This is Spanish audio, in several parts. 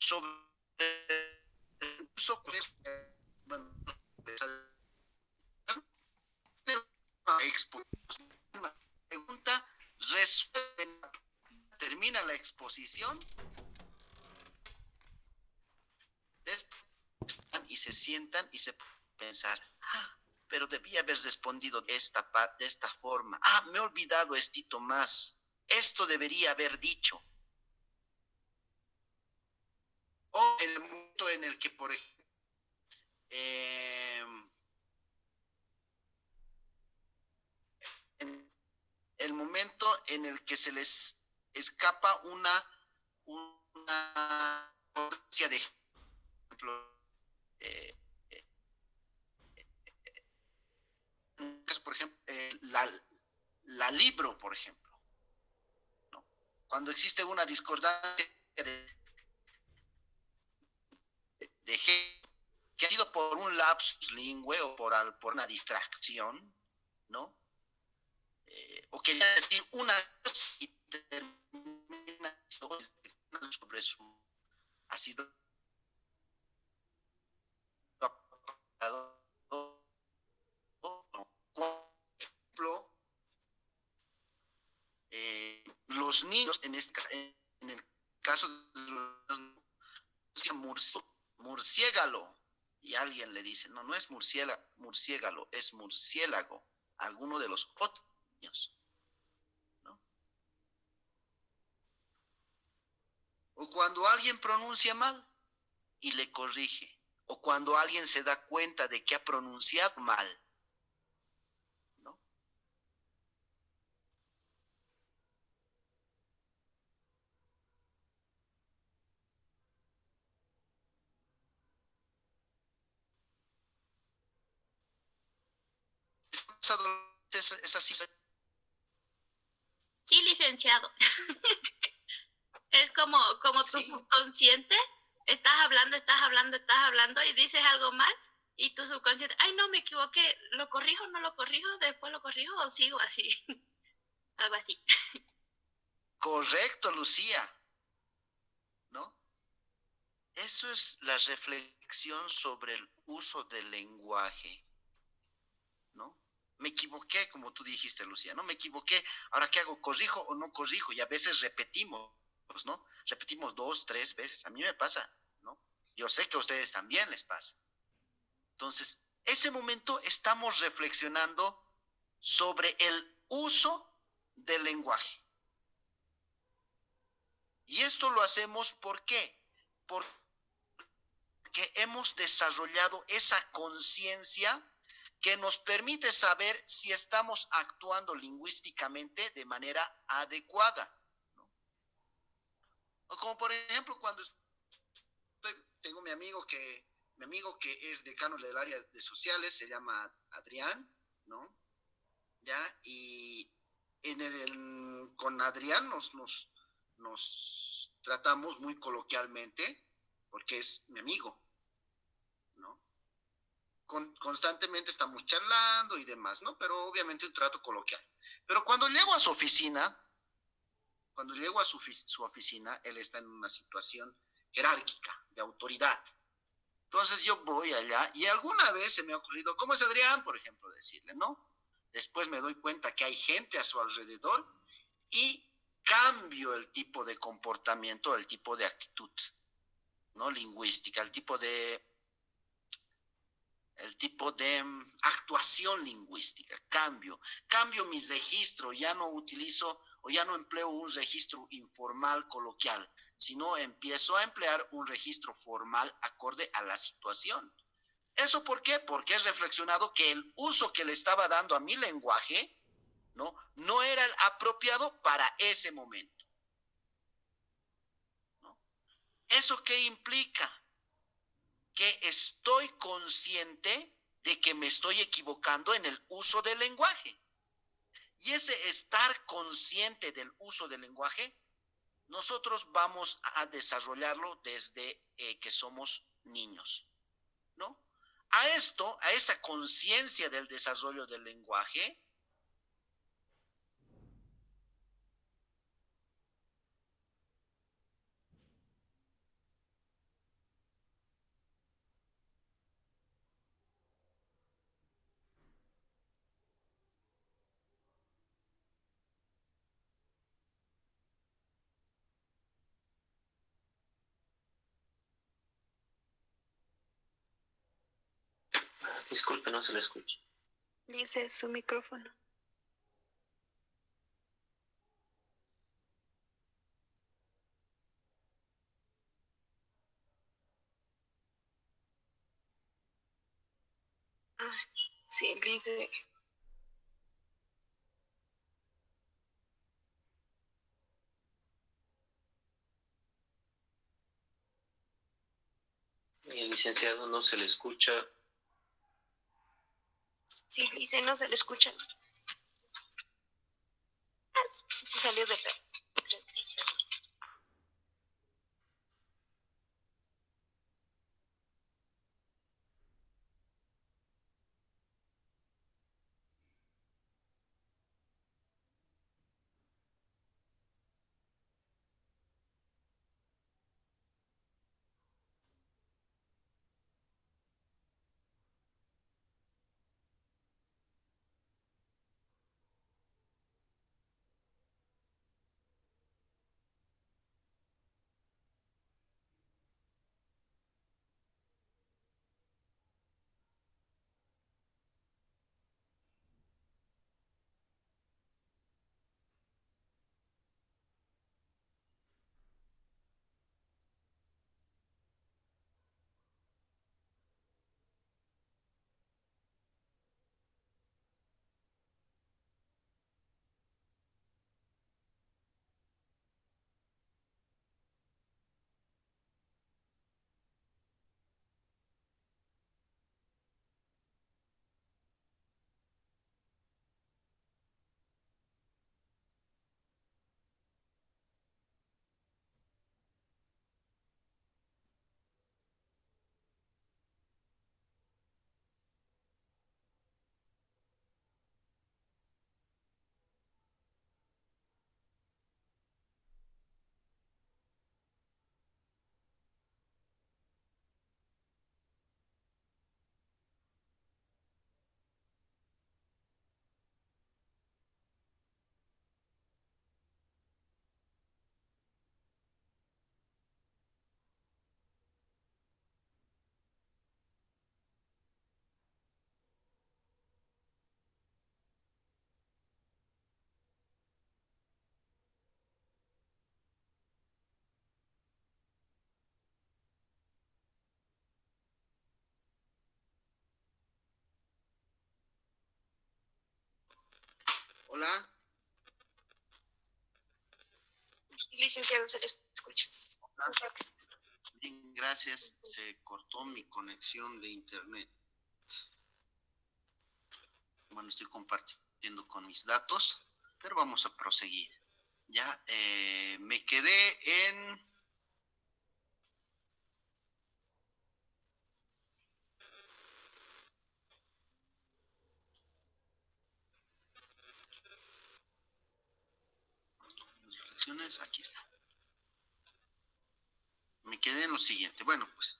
sobre el uso, bueno, una pregunta, resuelven, termina la exposición, después y se sientan y se pensar, pero debía haber respondido de esta forma. Me he olvidado estito más. Esto debería haber dicho. O en el momento en el que, por ejemplo, en el momento en el que se les escapa una potencia de ejemplo, por ejemplo, la libro, por ejemplo, ¿no? Cuando existe una discordancia de que ha sido por un lapsus lingüe o por una distracción, ¿no? O quería decir una cosa y termina sobre su ha sido apagado. Por ejemplo, los niños en el caso de los murciégalo, y alguien le dice, no es murciégalo, es murciélago, alguno de los otros niños, ¿no? O cuando alguien pronuncia mal y le corrige, o cuando alguien se da cuenta de que ha pronunciado mal, ¿no? ¿Es así? Sí, licenciado. Es como tu Sí. subconsciente, estás hablando y dices algo mal y tu subconsciente, ay, no, me equivoqué, ¿lo corrijo, no lo corrijo, después lo corrijo o sigo así? Algo así. Correcto, Lucía, ¿no? Eso es la reflexión sobre el uso del lenguaje, ¿no? Me equivoqué, como tú dijiste, Lucía, ¿no? Me equivoqué, ahora ¿qué hago? ¿Corrijo o no corrijo? Y a veces repetimos, ¿no? Repetimos 2, 3 veces, a mí me pasa, ¿no? Yo sé que a ustedes también les pasa. Entonces, ese momento estamos reflexionando sobre el uso del lenguaje. Y esto lo hacemos ¿por qué? Porque hemos desarrollado esa conciencia que nos permite saber si estamos actuando lingüísticamente de manera adecuada, ¿no? O como por ejemplo cuando tengo mi amigo que es decano del área de sociales, se llama Adrián, ¿no? ¿Ya? Y con Adrián nos tratamos muy coloquialmente porque es mi amigo, ¿no? Constantemente estamos charlando y demás, ¿no? Pero obviamente un trato coloquial. Pero cuando llego a su oficina, su oficina, él está en una situación jerárquica, de autoridad. Entonces yo voy allá y alguna vez se me ha ocurrido, ¿cómo es Adrián? Por ejemplo, decirle, ¿no? Después me doy cuenta que hay gente a su alrededor y cambio el tipo de comportamiento, el tipo de actitud, ¿no? Lingüística, el tipo de actuación lingüística, cambio mis registros, ya no utilizo o ya no empleo un registro informal coloquial, sino empiezo a emplear un registro formal acorde a la situación. ¿Eso por qué? Porque he reflexionado que el uso que le estaba dando a mi lenguaje no era el apropiado para ese momento, ¿no? ¿Eso qué implica? Que estoy consciente de que me estoy equivocando en el uso del lenguaje. Y ese estar consciente del uso del lenguaje, nosotros vamos a desarrollarlo desde que somos niños, ¿no? A esa conciencia del desarrollo del lenguaje, Disculpe, no se le escucha. Dice su micrófono. Sí, dice. El licenciado no se le escucha. Sí, dice, no se le escucha. Se salió de la... Hola. Licenciado, se le escucha. Hola. Bien, gracias. Se cortó mi conexión de internet. Bueno, estoy compartiendo con mis datos, pero vamos a proseguir. Ya me quedé en... reflexiones, aquí está. Me quedé en lo siguiente. Bueno, pues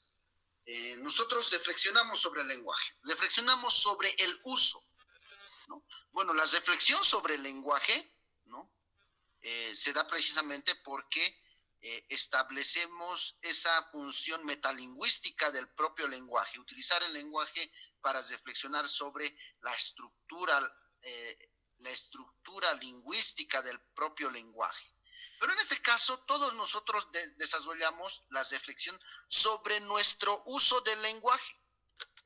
nosotros reflexionamos sobre el lenguaje, reflexionamos sobre el uso, ¿no? Bueno, la reflexión sobre el lenguaje, ¿no? Se da precisamente porque establecemos esa función metalingüística del propio lenguaje, utilizar el lenguaje para reflexionar sobre la estructura lingüística del propio lenguaje. Pero en este caso, todos nosotros desarrollamos la reflexión sobre nuestro uso del lenguaje.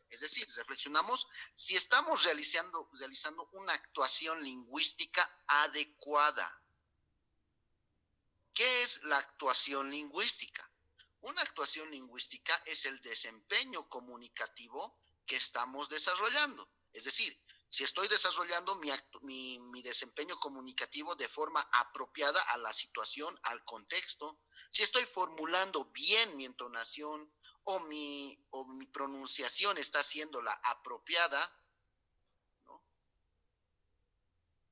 Es decir, reflexionamos si estamos realizando una actuación lingüística adecuada. ¿Qué es la actuación lingüística? Una actuación lingüística es el desempeño comunicativo que estamos desarrollando. Es decir, si estoy desarrollando mi desempeño comunicativo de forma apropiada a la situación, al contexto, si estoy formulando bien mi entonación o mi pronunciación está siendo la apropiada, ¿no?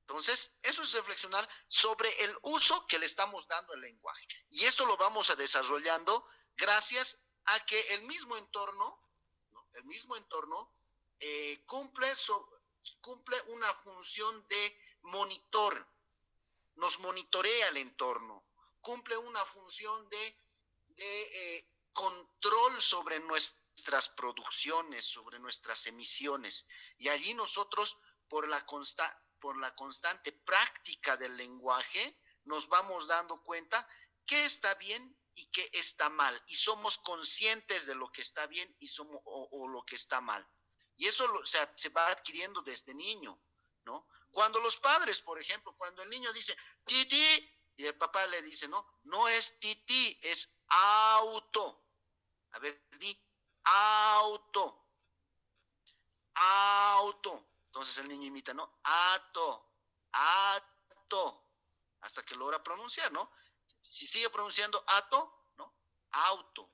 Entonces, eso es reflexionar sobre el uso que le estamos dando al lenguaje. Y esto lo vamos a desarrollando gracias a que el mismo entorno, ¿no? Cumple una función de monitor, nos monitorea el entorno, cumple una función de control sobre nuestras producciones, sobre nuestras emisiones. Y allí nosotros, por la constante práctica del lenguaje, nos vamos dando cuenta qué está bien y qué está mal. Y somos conscientes de lo que está bien y o lo que está mal. Y eso se va adquiriendo desde niño, ¿no? Cuando los padres, por ejemplo, cuando el niño dice, titi, y el papá le dice, no es titi, es auto. A ver, di, auto, auto. Entonces el niño imita, ato, hasta que logra pronunciar, ¿no? Si sigue pronunciando ato, auto,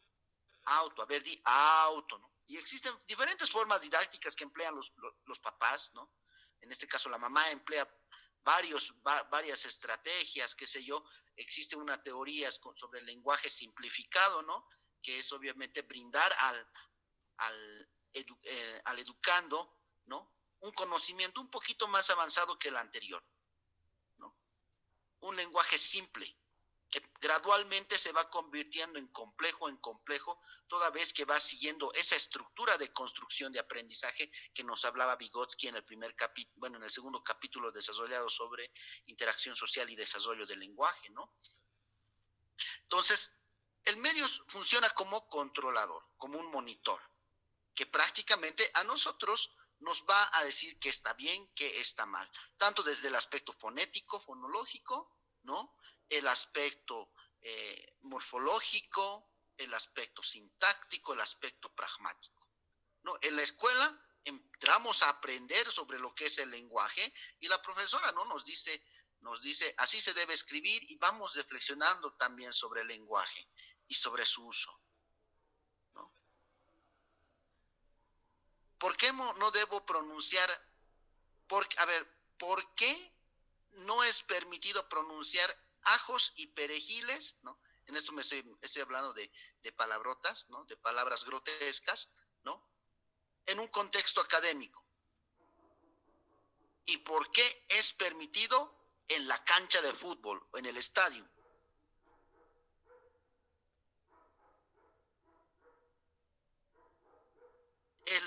a ver, di auto, ¿no? Y existen diferentes formas didácticas que emplean los papás, ¿no? En este caso la mamá emplea varias estrategias, qué sé yo. Existe una teoría sobre el lenguaje simplificado, ¿no? Que es obviamente brindar al educando, ¿no? Un conocimiento un poquito más avanzado que el anterior, ¿no? Un lenguaje simple, que gradualmente se va convirtiendo en complejo, toda vez que va siguiendo esa estructura de construcción de aprendizaje que nos hablaba Vygotsky en en el segundo capítulo desarrollado sobre interacción social y desarrollo del lenguaje, ¿no? Entonces, el medio funciona como controlador, como un monitor, que prácticamente a nosotros nos va a decir qué está bien, qué está mal, tanto desde el aspecto fonético, fonológico, ¿no? El aspecto morfológico, el aspecto sintáctico, el aspecto pragmático, ¿no? En la escuela entramos a aprender sobre lo que es el lenguaje y la profesora, ¿no? Nos dice, así se debe escribir, y vamos reflexionando también sobre el lenguaje y sobre su uso, ¿no? ¿Por qué no debo pronunciar? ¿Por qué no es permitido pronunciar ajos y perejiles, ¿no? En esto estoy hablando de palabrotas, ¿no? De palabras grotescas, ¿no? En un contexto académico. ¿Y por qué es permitido en la cancha de fútbol o en el estadio?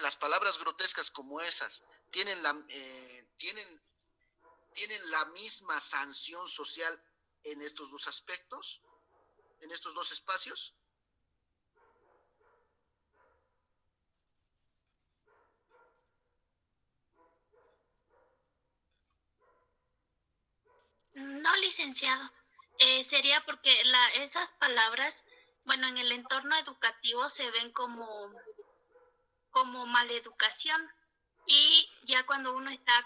Las palabras grotescas como esas tienen la misma sanción social en estos dos aspectos, en estos dos espacios. No, licenciado. Sería porque esas palabras, bueno, en el entorno educativo se ven como maleducación, y ya cuando uno está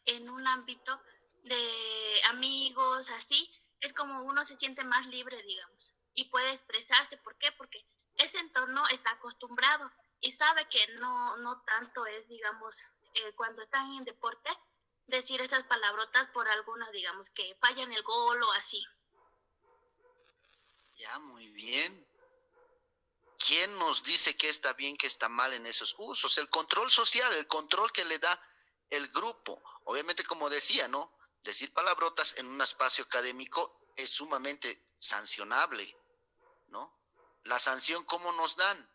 en un ámbito de amigos, así, es como uno se siente más libre, digamos, y puede expresarse. ¿Por qué? Porque ese entorno está acostumbrado y sabe que no tanto es, digamos, cuando están en deporte, decir esas palabrotas por algunas, digamos, que fallan el gol o así. Ya, muy bien. ¿Quién nos dice qué está bien, qué está mal en esos usos? El control social, el control que le da el grupo. Obviamente, como decía, ¿no? Decir palabrotas en un espacio académico es sumamente sancionable, ¿no? La sanción, ¿cómo nos dan?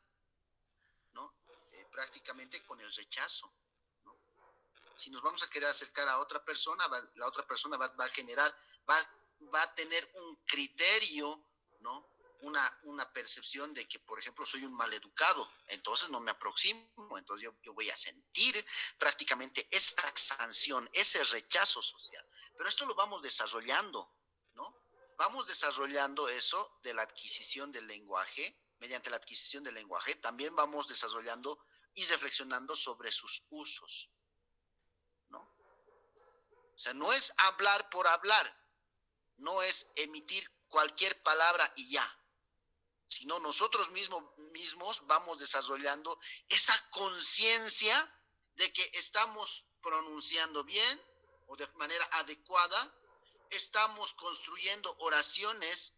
¿No? Prácticamente con el rechazo, ¿no? Si nos vamos a querer acercar a otra persona, la otra persona va a tener un criterio, ¿no? Una percepción de que, por ejemplo, soy un maleducado, entonces no me aproximo, entonces yo voy a sentir prácticamente esa sanción, ese rechazo social. Pero esto lo vamos desarrollando, ¿no? Vamos desarrollando eso de la adquisición del lenguaje. Mediante la adquisición del lenguaje también vamos desarrollando y reflexionando sobre sus usos, ¿no? O sea, no es hablar por hablar, no es emitir cualquier palabra y ya, sino nosotros mismos vamos desarrollando esa conciencia de que estamos pronunciando bien o de manera adecuada, estamos construyendo oraciones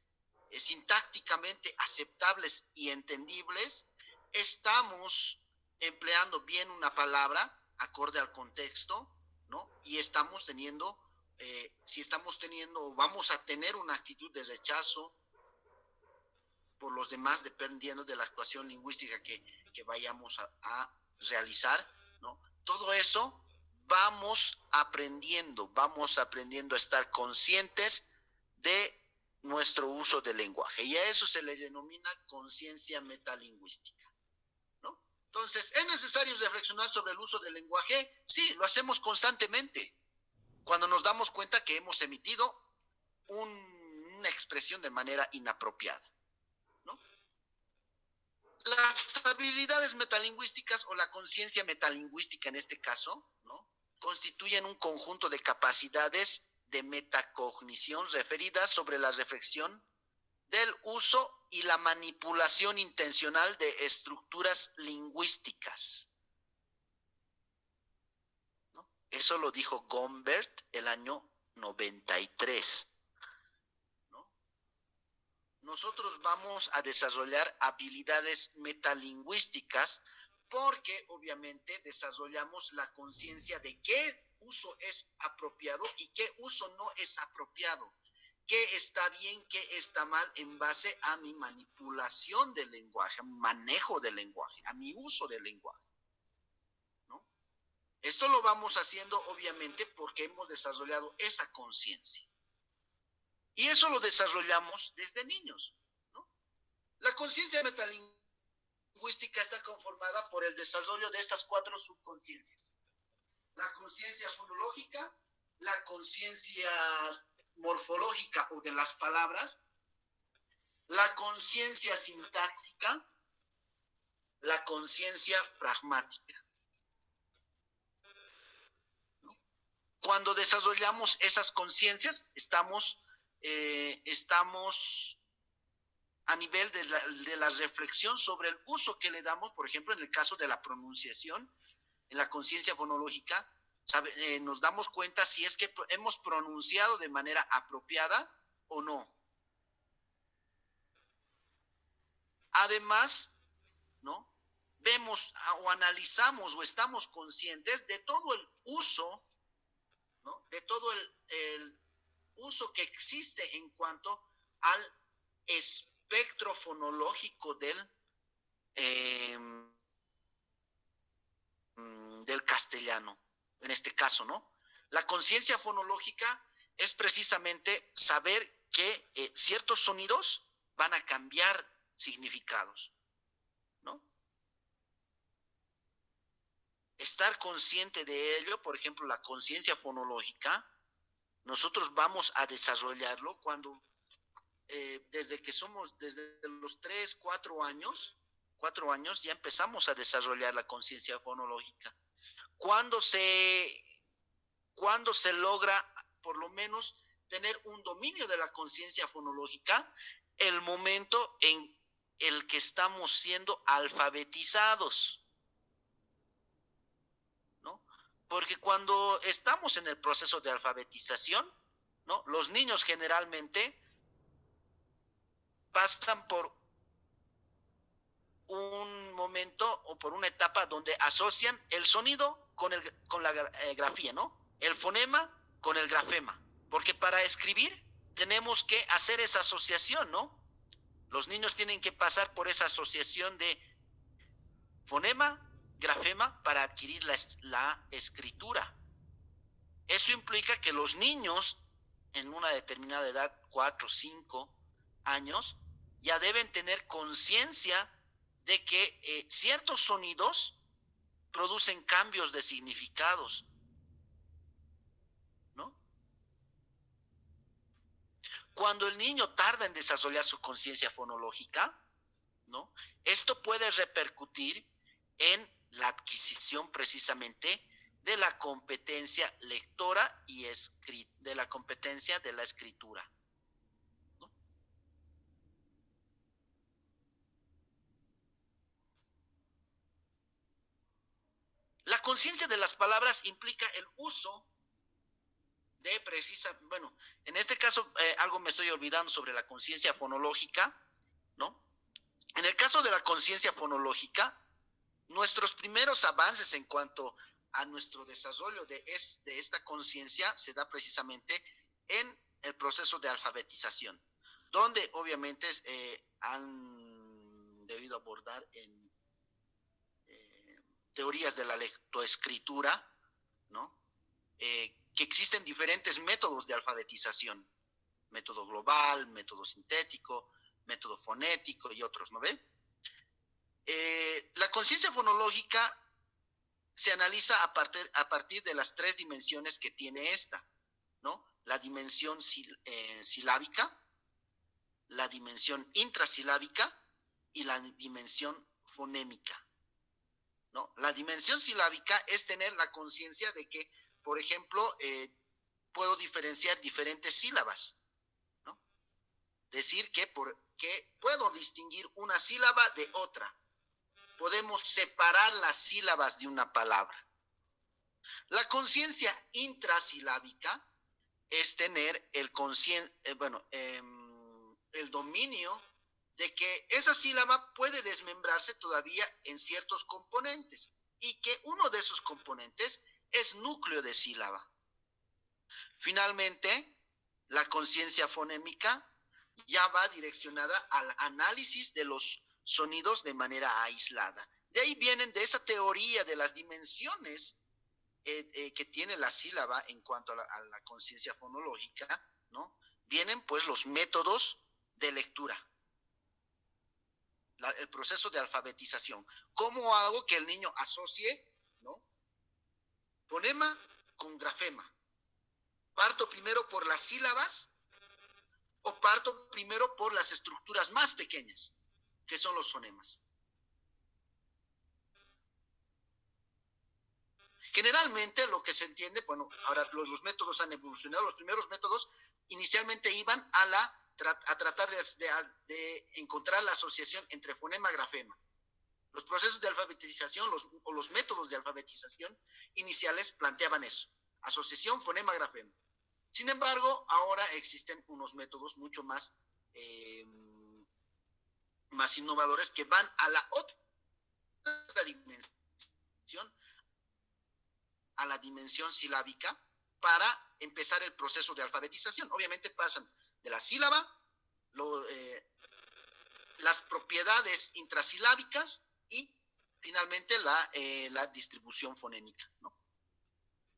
sintácticamente aceptables y entendibles, estamos empleando bien una palabra acorde al contexto, ¿no? Y estamos teniendo, si estamos teniendo, vamos a tener una actitud de rechazo por los demás, dependiendo de la actuación lingüística que vayamos a realizar, ¿no? Todo eso vamos aprendiendo a estar conscientes de nuestro uso del lenguaje, y a eso se le denomina conciencia metalingüística, ¿no? Entonces, ¿es necesario reflexionar sobre el uso del lenguaje? Sí, lo hacemos constantemente, cuando nos damos cuenta que hemos emitido una expresión de manera inapropiada, ¿no? Las habilidades metalingüísticas o la conciencia metalingüística en este caso, ¿no?, constituyen un conjunto de capacidades de metacognición referidas sobre la reflexión del uso y la manipulación intencional de estructuras lingüísticas, ¿no? Eso lo dijo Gombert el año 93. Nosotros vamos a desarrollar habilidades metalingüísticas porque obviamente desarrollamos la conciencia de qué uso es apropiado y qué uso no es apropiado, qué está bien, qué está mal en base a mi manipulación del lenguaje, a mi manejo del lenguaje, a mi uso del lenguaje, ¿no? Esto lo vamos haciendo obviamente porque hemos desarrollado esa conciencia. Y eso lo desarrollamos desde niños, ¿no? La conciencia metalingüística está conformada por el desarrollo de estas 4 subconsciencias. La conciencia fonológica, la conciencia morfológica o de las palabras, la conciencia sintáctica, la conciencia pragmática, ¿no? Cuando desarrollamos esas conciencias, estamos a nivel de la reflexión sobre el uso que le damos, por ejemplo, en el caso de la pronunciación, en la conciencia fonológica, nos damos cuenta si es que hemos pronunciado de manera apropiada o no. Además, ¿no?, vemos o analizamos o estamos conscientes de todo el uso, ¿no?, de todo el uso que existe en cuanto al espectro fonológico del castellano, en este caso, ¿no? La conciencia fonológica es precisamente saber que ciertos sonidos van a cambiar significados, ¿no? Estar consciente de ello, por ejemplo, la conciencia fonológica, nosotros vamos a desarrollarlo cuando, desde los 3, 4 años, ya empezamos a desarrollar la conciencia fonológica. Cuando se logra, por lo menos, tener un dominio de la conciencia fonológica, el momento en el que estamos siendo alfabetizados, ¿no? Porque cuando estamos en el proceso de alfabetización, ¿no?, los niños generalmente pasan por un momento o por una etapa donde asocian el sonido con la grafía, ¿no?, el fonema con el grafema, porque para escribir tenemos que hacer esa asociación, ¿no? Los niños tienen que pasar por esa asociación de fonema, grafema para adquirir la escritura. Eso implica que los niños en una determinada edad, 4, 5 años, ya deben tener conciencia de que ciertos sonidos producen cambios de significados, ¿no? Cuando el niño tarda en desarrollar su conciencia fonológica, ¿no?, esto puede repercutir en la adquisición precisamente de la competencia lectora y de la competencia de la escritura, ¿no? La conciencia de las palabras implica el uso de en este caso algo me estoy olvidando sobre la conciencia fonológica, ¿no? En el caso de la conciencia fonológica, nuestros primeros avances en cuanto a nuestro desarrollo de esta conciencia se da precisamente en el proceso de alfabetización, donde obviamente han debido abordar en teorías de la lectoescritura, ¿no? Que existen diferentes métodos de alfabetización, método global, método sintético, método fonético y otros, ¿no ve? La conciencia fonológica se analiza a partir de las tres dimensiones que tiene esta, ¿no? La dimensión silábica, la dimensión intrasilábica y la dimensión fonémica, ¿no? La dimensión silábica es tener la conciencia de que, por ejemplo, puedo diferenciar diferentes sílabas, ¿no? Decir que puedo distinguir una sílaba de otra. Podemos separar las sílabas de una palabra. La conciencia intrasilábica es tener el dominio de que esa sílaba puede desmembrarse todavía en ciertos componentes y que uno de esos componentes es núcleo de sílaba. Finalmente, la conciencia fonémica ya va direccionada al análisis de los sonidos de manera aislada. De ahí vienen de esa teoría de las dimensiones que tiene la sílaba en cuanto a la conciencia fonológica, ¿no? Vienen pues los métodos de lectura, el proceso de alfabetización. ¿Cómo hago que el niño asocie, ¿no?, fonema con grafema? ¿Parto primero por las sílabas o parto primero por las estructuras más pequeñas, que son los fonemas? Generalmente lo que se entiende, bueno, ahora los métodos han evolucionado. Los primeros métodos inicialmente iban a tratar de encontrar la asociación entre fonema y grafema. Los procesos de alfabetización o los métodos de alfabetización iniciales planteaban eso: asociación fonema-grafema. Sin embargo, ahora existen unos métodos mucho más innovadores que van a la otra dimensión, a la dimensión silábica, para empezar el proceso de alfabetización. Obviamente pasan de la sílaba, las propiedades intrasilábicas y finalmente la distribución fonémica, ¿no?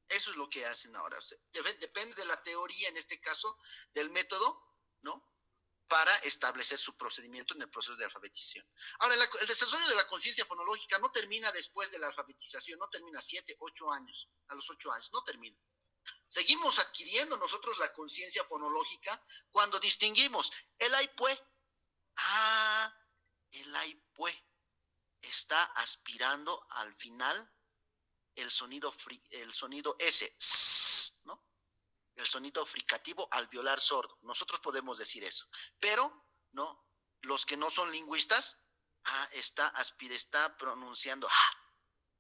Eso es lo que hacen ahora. O sea, depende de la teoría, en este caso, del método, ¿no?, para establecer su procedimiento en el proceso de alfabetización. Ahora, el desarrollo de la conciencia fonológica no termina después de la alfabetización, no termina 7, 8 años, a los 8 años, no termina. Seguimos adquiriendo nosotros la conciencia fonológica cuando distinguimos el aipue. El aipue está aspirando al final el sonido S, ¿no? El sonido fricativo alveolar sordo. Nosotros podemos decir eso, pero no, los que no son lingüistas, está pronunciando,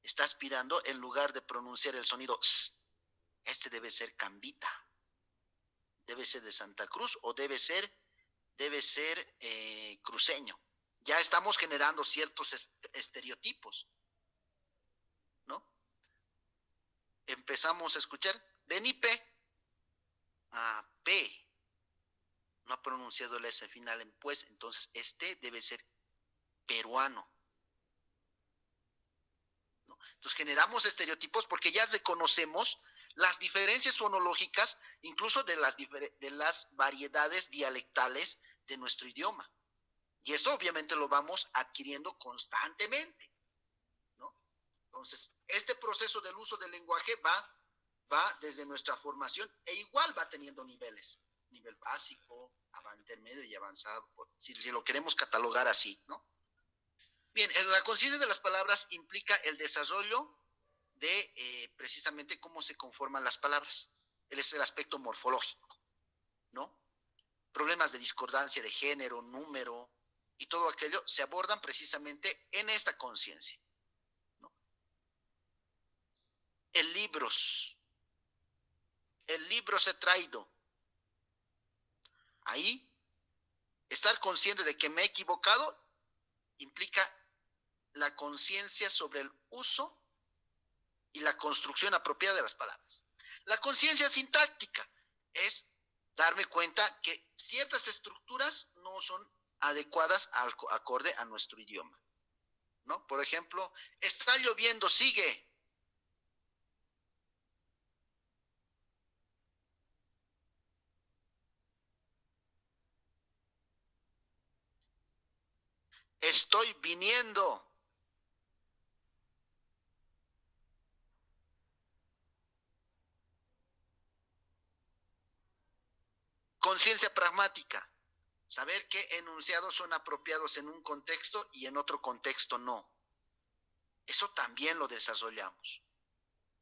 está aspirando en lugar de pronunciar el sonido S. Este debe ser cambita, debe ser de Santa Cruz o debe ser cruceño. Ya estamos generando ciertos estereotipos, ¿no? Empezamos a escuchar Benipe. P no ha pronunciado el S final en pues, entonces este debe ser peruano, ¿no? Entonces generamos estereotipos porque ya reconocemos las diferencias fonológicas, incluso de las variedades dialectales de nuestro idioma. Y eso obviamente lo vamos adquiriendo constantemente, ¿no? Entonces, este proceso del uso del lenguaje va desde nuestra formación e igual va teniendo niveles, nivel básico, intermedio y avanzado, si lo queremos catalogar así, ¿no? Bien, la conciencia de las palabras implica el desarrollo de precisamente cómo se conforman las palabras. Es el aspecto morfológico, ¿no? Problemas de discordancia de género, número y todo aquello se abordan precisamente en esta conciencia, ¿no? El libro se ha traído. Ahí, estar consciente de que me he equivocado implica la conciencia sobre el uso y la construcción apropiada de las palabras. La conciencia sintáctica es darme cuenta que ciertas estructuras no son adecuadas acorde a nuestro idioma, ¿no? Por ejemplo, está lloviendo, sigue. Estoy viniendo. Conciencia pragmática. Saber qué enunciados son apropiados en un contexto y en otro contexto no. Eso también lo desarrollamos,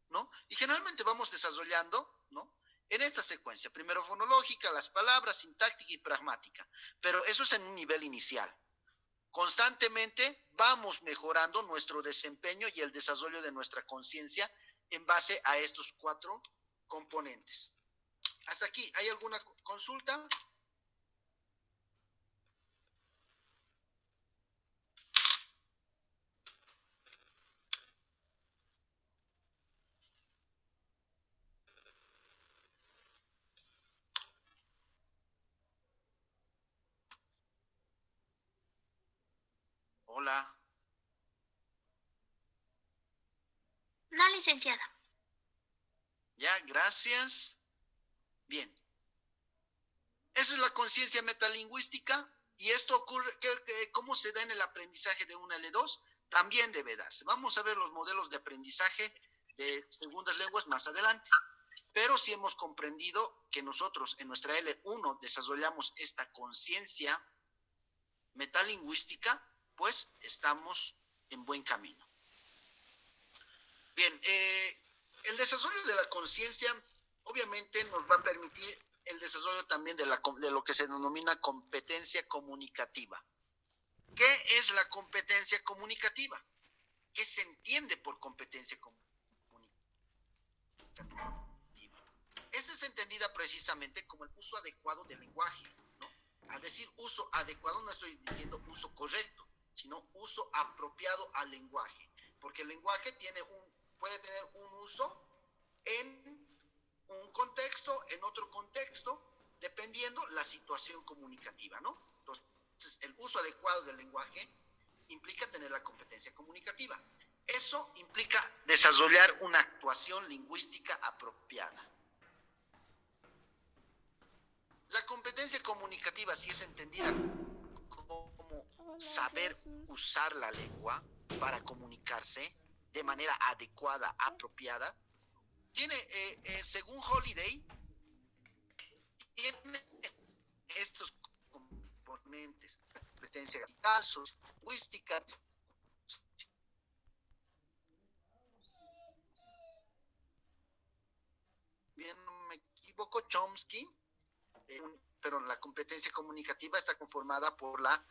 ¿no? Y generalmente vamos desarrollando, ¿no? En esta secuencia, primero fonológica, las palabras, sintáctica y pragmática. Pero eso es en un nivel inicial. Constantemente vamos mejorando nuestro desempeño y el desarrollo de nuestra conciencia en base a estos 4 componentes. Hasta aquí, ¿hay alguna consulta? Hola. No, licenciada. Ya, gracias. Bien. Eso es la conciencia metalingüística y esto ocurre, ¿cómo se da en el aprendizaje de una L2? También debe darse. Vamos a ver los modelos de aprendizaje de segundas lenguas más adelante. Pero si hemos comprendido que nosotros en nuestra L1 desarrollamos esta conciencia metalingüística, pues estamos en buen camino. Bien, el desarrollo de la conciencia obviamente nos va a permitir el desarrollo también de lo que se denomina competencia comunicativa. ¿Qué es la competencia comunicativa? ¿Qué se entiende por competencia comunicativa? Esta es entendida precisamente como el uso adecuado del lenguaje, ¿no? Al decir uso adecuado no estoy diciendo uso correcto, sino uso apropiado al lenguaje, porque el lenguaje puede tener un uso en un contexto, en otro contexto, dependiendo la situación comunicativa, ¿no? Entonces, el uso adecuado del lenguaje implica tener la competencia comunicativa. Eso implica desarrollar una actuación lingüística apropiada. La competencia comunicativa, si es entendida como saber usar la lengua para comunicarse de manera adecuada, apropiada, tiene, según Holiday, tiene estos componentes: competencia gramatical, lingüística. Bien, no me equivoco, Chomsky, pero la competencia comunicativa está conformada por la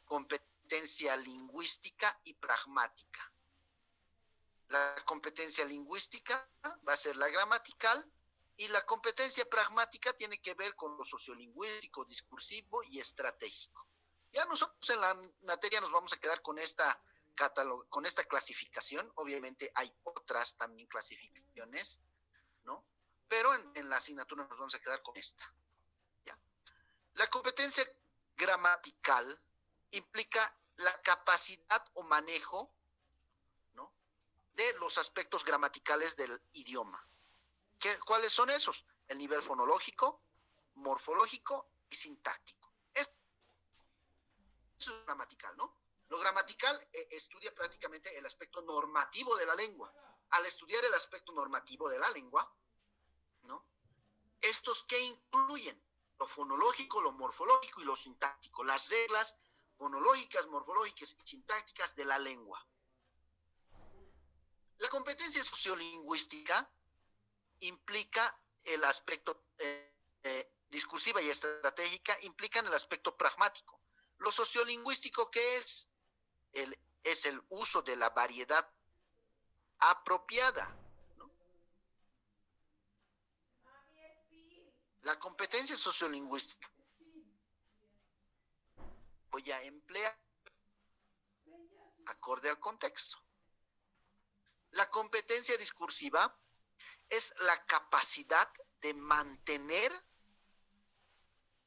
competencia lingüística y pragmática. La competencia lingüística va a ser la gramatical y la competencia pragmática tiene que ver con lo sociolingüístico, discursivo y estratégico. Ya nosotros en la materia nos vamos a quedar con esta clasificación. Obviamente hay otras también clasificaciones, ¿no? Pero en la asignatura nos vamos a quedar con esta. ¿Ya? La competencia gramatical implica la capacidad o manejo, ¿no?, de los aspectos gramaticales del idioma. ¿Cuáles son esos? El nivel fonológico, morfológico y sintáctico. Eso es gramatical, ¿no? Lo gramatical estudia prácticamente el aspecto normativo de la lengua. Al estudiar el aspecto normativo de la lengua, ¿no?, estos que incluyen lo fonológico, lo morfológico y lo sintáctico, las reglas fonológicas, morfológicas y sintácticas de la lengua. La competencia sociolingüística implica el aspecto discursiva y estratégica, implican el aspecto pragmático. Lo sociolingüístico, ¿qué es? Es el uso de la variedad apropiada, ¿no? La competencia sociolingüística voy a emplear acorde al contexto. La competencia discursiva es la capacidad de mantener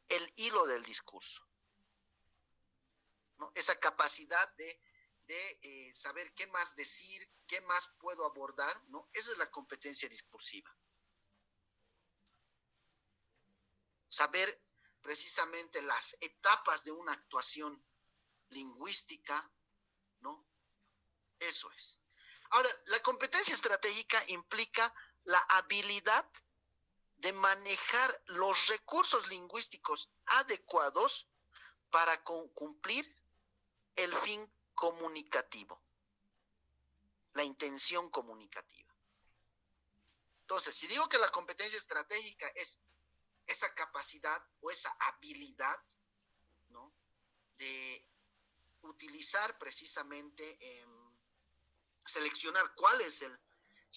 el hilo del discurso. ¿no? Esa capacidad de saber qué más decir, qué más puedo abordar, ¿no? Esa es la competencia discursiva. Saber precisamente las etapas de una actuación lingüística, ¿no? Eso es. Ahora, la competencia estratégica implica la habilidad de manejar los recursos lingüísticos adecuados para cumplir el fin comunicativo, la intención comunicativa. Entonces, si digo que la competencia estratégica es esa capacidad o esa habilidad, ¿no?, de utilizar precisamente, seleccionar cuál es el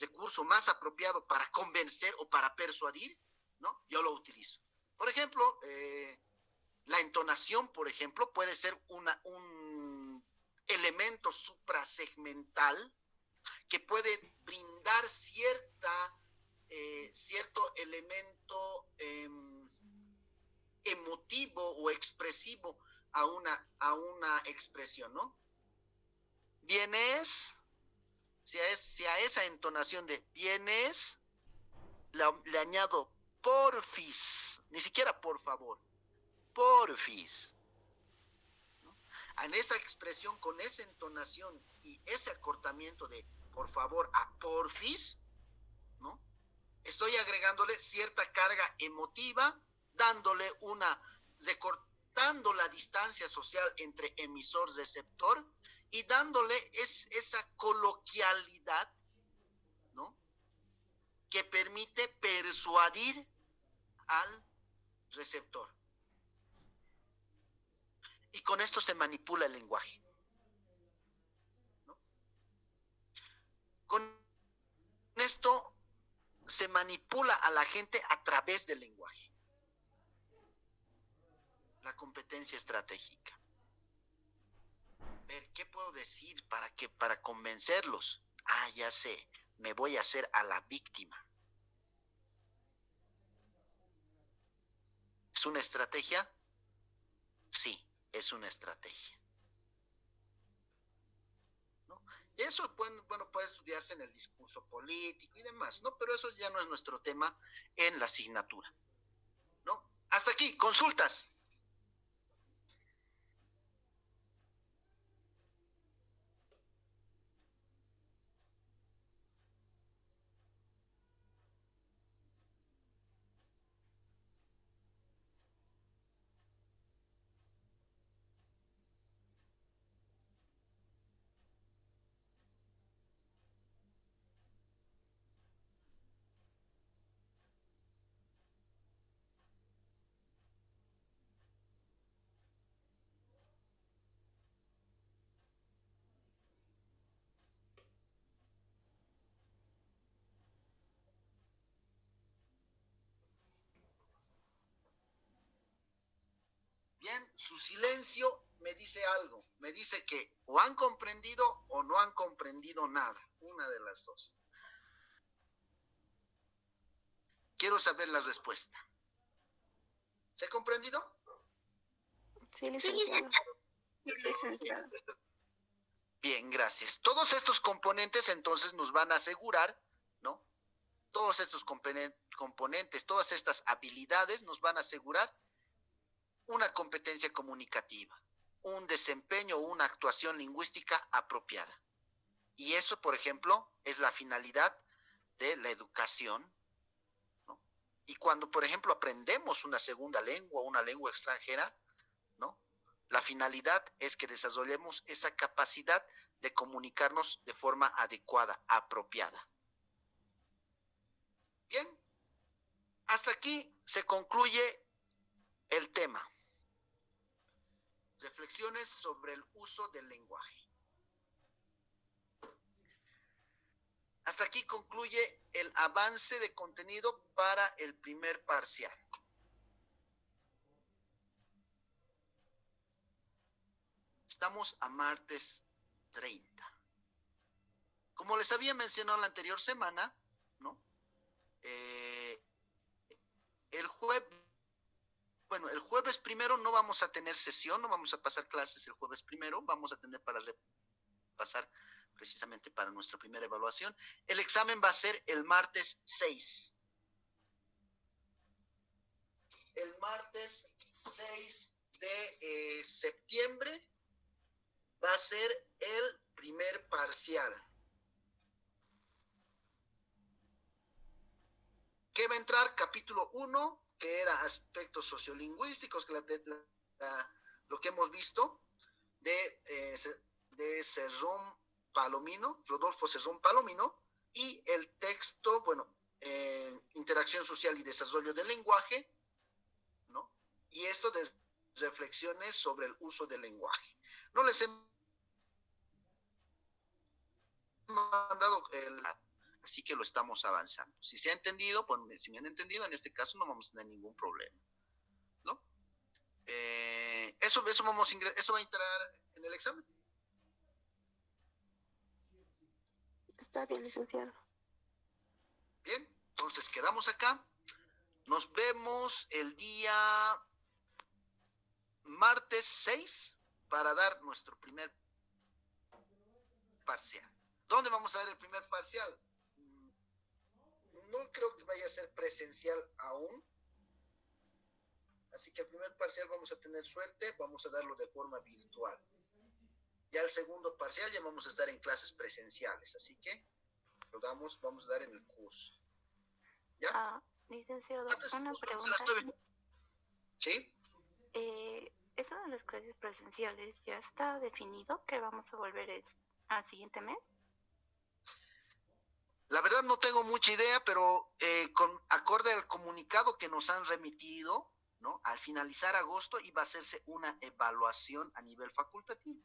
recurso más apropiado para convencer o para persuadir, ¿no? Yo lo utilizo. Por ejemplo, la entonación, por ejemplo, puede ser un elemento suprasegmental que puede brindar cierto elemento emotivo o expresivo a una expresión, ¿no? Vienes, si a esa entonación de vienes, le añado porfis, ni siquiera por favor, porfis, ¿no? En esa expresión, con esa entonación y ese acortamiento de por favor a porfis, ¿no?, estoy agregándole cierta carga emotiva, recortando la distancia social entre emisor-receptor y dándole esa coloquialidad, ¿no?, que permite persuadir al receptor. Y con esto se manipula el lenguaje, ¿no? Con esto se manipula a la gente a través del lenguaje. La competencia estratégica. Ver, ¿qué puedo decir para convencerlos? Ah, ya sé, me voy a hacer a la víctima. ¿Es una estrategia? Sí, es una estrategia, ¿no? Y eso, bueno, puede estudiarse en el discurso político y demás, ¿no? Pero eso ya no es nuestro tema en la asignatura, ¿no? Hasta aquí, consultas. Bien, su silencio me dice algo, me dice que o han comprendido o no han comprendido nada, una de las dos. Quiero saber la respuesta. ¿Se ha comprendido? Sí, licenciado. Licenciado. Bien, gracias. Todos estos componentes entonces nos van a asegurar, ¿no? Todos estos componentes, todas estas habilidades nos van a asegurar una competencia comunicativa, un desempeño o una actuación lingüística apropiada. Y eso, por ejemplo, es la finalidad de la educación, ¿no? Y cuando, por ejemplo, aprendemos una segunda lengua o una lengua extranjera, ¿no?, la finalidad es que desarrollemos esa capacidad de comunicarnos de forma adecuada, apropiada. Bien, hasta aquí se concluye el tema. Reflexiones sobre el uso del lenguaje. Hasta aquí concluye el avance de contenido para el primer parcial. Estamos a martes 30. Como les había mencionado la anterior semana, ¿no?, el jueves bueno, el jueves primero no vamos a tener sesión, no vamos a pasar clases el jueves primero, vamos a tener para repasar precisamente para nuestra primera evaluación. El examen va a ser el martes 6. El martes 6 de septiembre va a ser el primer parcial. ¿Qué va a entrar? Capítulo 1, que era aspectos sociolingüísticos, lo que hemos visto de Cerrón Palomino, Rodolfo Cerrón Palomino, y el texto, bueno, interacción social y desarrollo del lenguaje, ¿no? Y esto de reflexiones sobre el uso del lenguaje. No les he mandado así que lo estamos avanzando. Si se ha entendido, pues si me han entendido, en este caso no vamos a tener ningún problema, ¿no? Eso va a entrar en el examen. Está bien, licenciado. Bien, entonces quedamos acá. Nos vemos el día martes 6 para dar nuestro primer parcial. ¿Dónde vamos a dar el primer parcial? No creo que vaya a ser presencial aún. Así que el primer parcial vamos a tener suerte, vamos a darlo de forma virtual. Ya el segundo parcial ya vamos a estar en clases presenciales, así que lo vamos a dar en el curso. ¿Ya? Licenciado, Antes, una nos vemos a pregunta. las 9. ¿Sí? ¿Eso de las clases presenciales ya está definido que vamos a volver al siguiente mes? La verdad no tengo mucha idea, pero acorde al comunicado que nos han remitido, ¿no? Al finalizar agosto iba a hacerse una evaluación a nivel facultativo.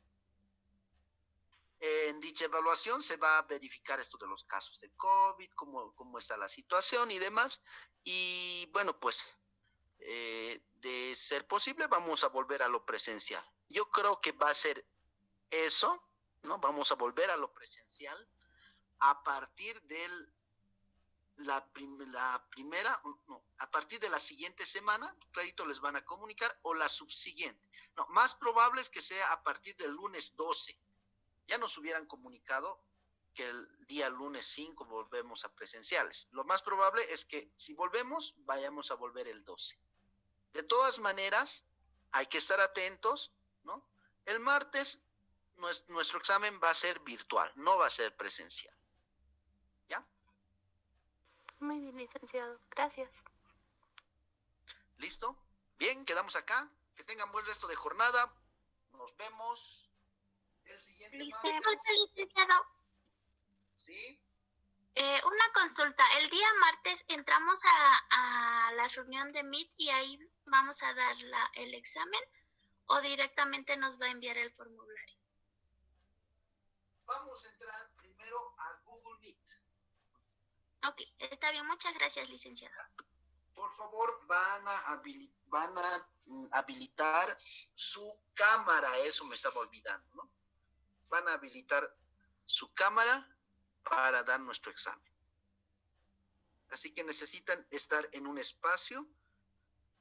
En dicha evaluación se va a verificar esto de los casos de COVID, cómo está la situación y demás. Y bueno, pues de ser posible vamos a volver a lo presencial. Yo creo que va a ser eso, ¿no? Vamos a volver a lo presencial a partir de a partir de la siguiente semana, clarito les van a comunicar, o la subsiguiente. No, más probable es que sea a partir del lunes 12. Ya nos hubieran comunicado que el día lunes 5 volvemos a presenciales. Lo más probable es que si volvemos, vayamos a volver el 12. De todas maneras, hay que estar atentos, ¿no? El martes nuestro examen va a ser virtual, no va a ser presencial. ¿Ya? Muy bien, licenciado. Gracias. ¿Listo? Bien, quedamos acá. Que tengan buen resto de jornada. Nos vemos el siguiente martes. Disculpe, licenciado. ¿Sí? Una consulta. El día martes entramos a la reunión de Meet y ahí vamos a dar el examen o directamente nos va a enviar el formulario. Vamos a entrar primero a Google Meet. Ok, está bien. Muchas gracias, licenciada. Por favor, van a habilitar su cámara. Eso me estaba olvidando, ¿no? Van a habilitar su cámara para dar nuestro examen. Así que necesitan estar en un espacio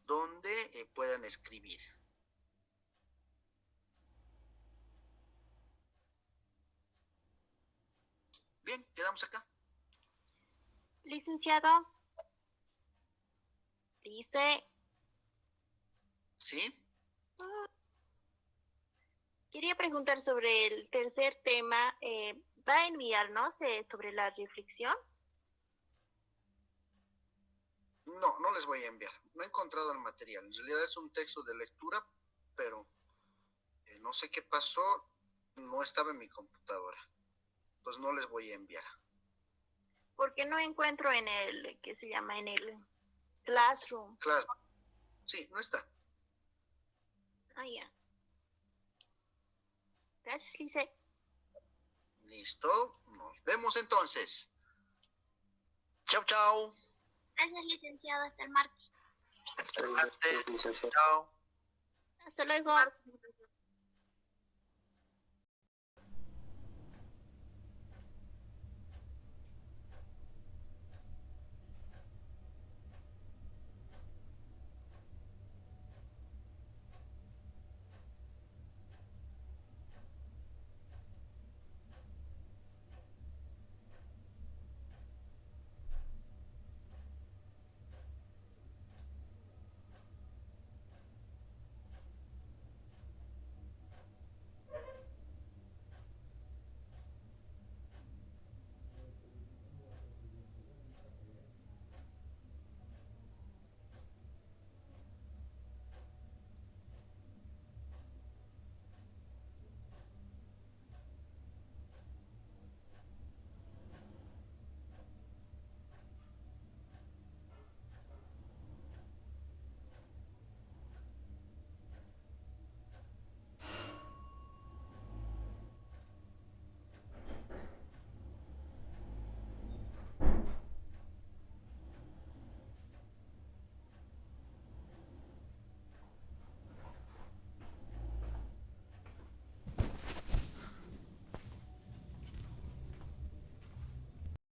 donde puedan escribir. Bien, quedamos acá. Licenciado. Lice. ¿Sí? Quería preguntar sobre el tercer tema. ¿Va a enviarnos sobre la reflexión? No, no les voy a enviar. No he encontrado el material. En realidad es un texto de lectura, pero no sé qué pasó. No estaba en mi computadora. Pues no les voy a enviar. Porque no encuentro en el, ¿qué se llama? En el Classroom. Claro. Sí, no está. Ah, ya. Gracias, Lice. Listo. Nos vemos entonces. Chau, chau. Gracias, licenciado. Hasta el martes. Hasta el martes. Licenciado. Chao. Hasta luego.